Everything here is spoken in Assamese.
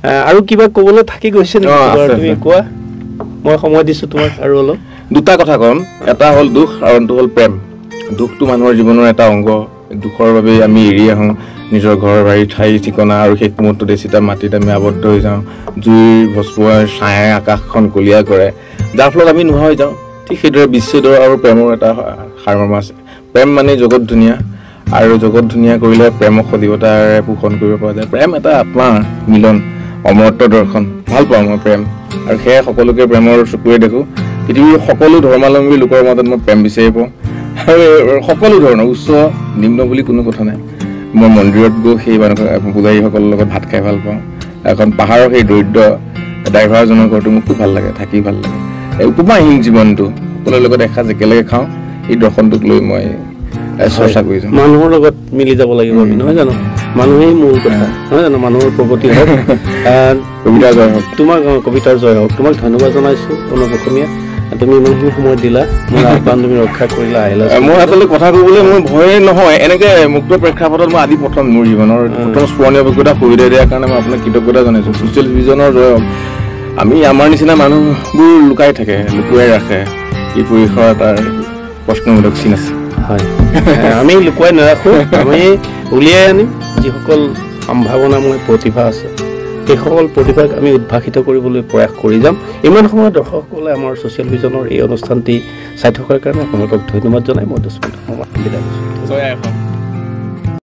আৰু কিবা ক'বলৈ থাকি গৈছে নেকি তুমি কোৱা মই সময় দিছো তোমাক আৰু অলপ দুটা কথা কম এটা হ'ল দুখ আৰু আনটো হ'ল প্ৰেম দুখটো মানুহৰ জীৱনৰ এটা অংগ দুখৰ বাবে আমি এৰি আহোঁ নিজৰ ঘৰ বাৰী ঠাই ঠিকনা আৰু সেই মুহূৰ্ততে চিতা মাটিত আমি আবদ্ধ হৈ যাওঁ জুইৰ ভস্মৰ ছায়ে আকাশখন কলীয়া কৰে যাৰ ফলত আমি নোহোৱা হৈ যাওঁ ঠিক সেইদৰে বিচ্ছেদৰ আৰু প্ৰেমৰ এটা সাৰমৰ্ম আছে প্ৰেম মানে জগত ধুনীয়া আৰু জগত ধুনীয়া কৰিলে প্ৰেমক সজীৱতাৰে পোষণ কৰিব পৰা যায় প্ৰেম এটা আত্মাৰ মিলন অমৰত্ব দৰ্শন ভাল পাওঁ মই প্ৰেম আৰু সেয়া সকলোকে প্ৰেমৰ চকুৰে দেখোঁ পৃথিৱীৰ সকলো ধৰ্মাৱলম্বী লোকৰ মাজত মই প্ৰেম বিচাৰি পাওঁ আৰু সকলো ধৰণৰ উচ্চ নিম্ন বুলি কোনো কথা নাই মই মন্দিৰত গৈ সেই পূজাৰীসকলৰ লগত ভাত খাই ভাল পাওঁ এখন পাহাৰৰ সেই দৰিদ্ৰ ড্ৰাইভাৰজনৰ ঘৰটো মোক খুব ভাল লাগে থাকি ভাল লাগে এই উপমাহীন জীৱনটো সকলোৰে লগত এসাঁজ একেলগে খাওঁ এই দৰ্শনটোক লৈ মই চৰ্চা কৰিছোঁ মানুহৰ লগত মিলি যাব লাগিব নহয় জানো মানুহেই মূল কথা নহয় জানো মানুহৰ প্ৰগতি হওক কবিতা জয় হওক তোমাক কবিতাৰ জয় হওক তোমাক ধন্যবাদ জনাইছোঁ প্ৰণৱ অসমীয়া তুমি ইমানখিনি সময় দিলা মোৰ আহ্বান তুমি ৰক্ষা কৰিলা আহিলা মই আচলতে কথা ক'বলৈ মোৰ ভয় নহয় এনেকৈ মুক্ত প্ৰেক্ষাপটত মই আজি প্ৰথম মোৰ জীৱনৰ প্ৰথম স্মৰণীয় অভিজ্ঞতা সুবিধা দিয়াৰ কাৰণে মই আপোনাক কৃতজ্ঞতা জনাইছোঁ ছ'চিয়েল ভিজনৰ জয় হওক আমি আমাৰ নিচিনা মানুহবোৰ লুকাই থাকে লুকুৱাই ৰাখে এই পৰিসৰ এটাৰ প্ৰশ্নমূলক চিন আছে হয় আমি লুকুৱাই নাৰাখোঁ আমি উলিয়াই আনিম যিসকল সম্ভাৱনাময় প্ৰতিভা আছে সেইসকল প্ৰতিভাক আমি উদ্ভাসিত কৰিবলৈ প্ৰয়াস কৰি যাম ইমান সময়ত দৰ্শকসকলে আমাৰ ছ'চিয়েল ভিজনৰ এই অনুষ্ঠানটি চাই থকাৰ কাৰণে আপোনালোকক ধন্যবাদ জনাই মই 10 মিনিট সময় বিদায় লৈছোঁ জয় আই অসম